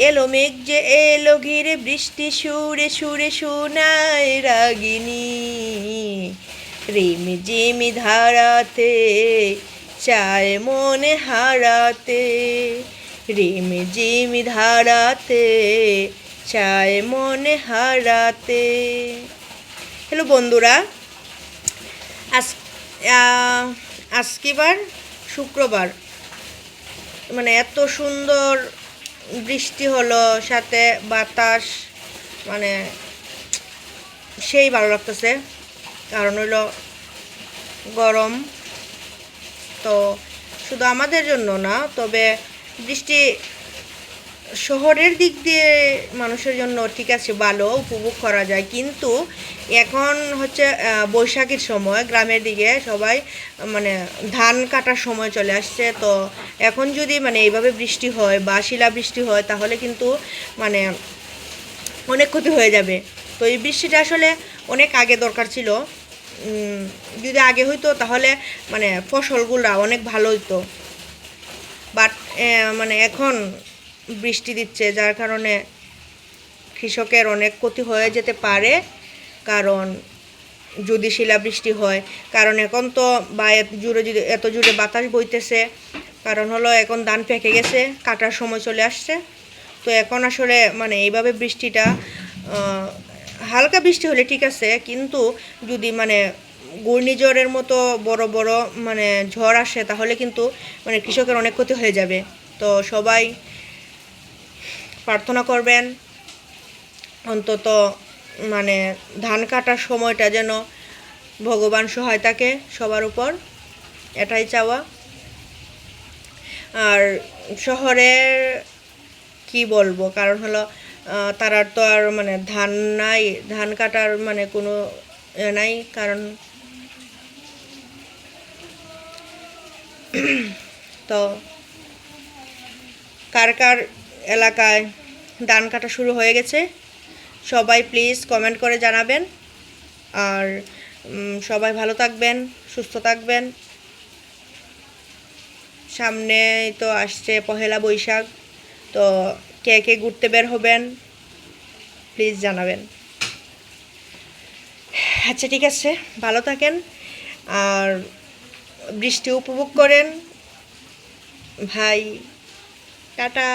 এলো মেঘ যে এলো ঘিরে বৃষ্টি সুরে সুরে শোনায় রাগিনী, রিমি ঝিমি ধারাতে চায় মনে হারাতে, রিমি ঝিমি ধারাতে চায় মনে হারাতে। হ্যালো বন্ধুরা, আজ আজকেবার শুক্রবার, মানে এত সুন্দর বৃষ্টি হলো, সাথে বাতাস, মানে সেই ভালো লাগতেছে। কারণ হলো গরম, তো শুধু আমাদের জন্য না, তবে বৃষ্টি শহরের দিক দিয়ে মানুষের জন্য ঠিক আছে, ভালো উপভোগ করা যায়। কিন্তু এখন হচ্ছে বৈশাখীর সময়, গ্রামের দিকে সবাই মানে ধান কাটার সময় চলে আসছে। তো এখন যদি মানে এইভাবে বৃষ্টি হয় বা শিলাবৃষ্টি হয়, তাহলে কিন্তু মানে অনেক ক্ষতি হয়ে যাবে। তো এই বৃষ্টিটা আসলে অনেক আগে দরকার ছিল। যদি আগে হইতো তাহলে মানে ফসলগুলো অনেক ভালো হইতো। বাট মানে এখন বৃষ্টি দিচ্ছে, যার কারণে কৃষকের অনেক ক্ষতি হয়ে যেতে পারে। কারণ যদি শিলাবৃষ্টি হয়, কারণ এখন তো বা এত জুড়ে বাতাস বইতেছে, কারণ হলো এখন ধান পেকে গেছে, কাটার সময় চলে আসছে। তো এখন আসলে মানে এইভাবে বৃষ্টিটা হালকা বৃষ্টি হলে ঠিক আছে, কিন্তু যদি মানে ঘূর্ণিঝড়ের মতো বড় বড় মানে ঝড় আসে, তাহলে কিন্তু মানে কৃষকের অনেক ক্ষতি হয়ে যাবে। তো সবাই প্রার্থনা করবেন অন্তত মানে ধান কাটার সময়টা যেন ভগবান সহায় থাকে সবার উপর, এটাই চাওয়া। আর শহরের কি বলবো, কারণ হলো তারা তো আর মানে ধান নাই, ধান কাটার মানে কোনো নাই। কারণ তো কার কার এলাকায় ধান কাটা শুরু হয়ে গেছে, সবাই প্লিজ কমেন্ট করে জানাবেন। আর সবাই ভালো থাকবেন, সুস্থ থাকবেন। সামনে তো আসছে পহেলা বৈশাখ, তো কে কে ঘুরতে বের হবেন প্লিজ জানাবেন। আচ্ছা ঠিক আছে, ভালো থাকেন আর বৃষ্টি উপভোগ করেন ভাই। টাটা।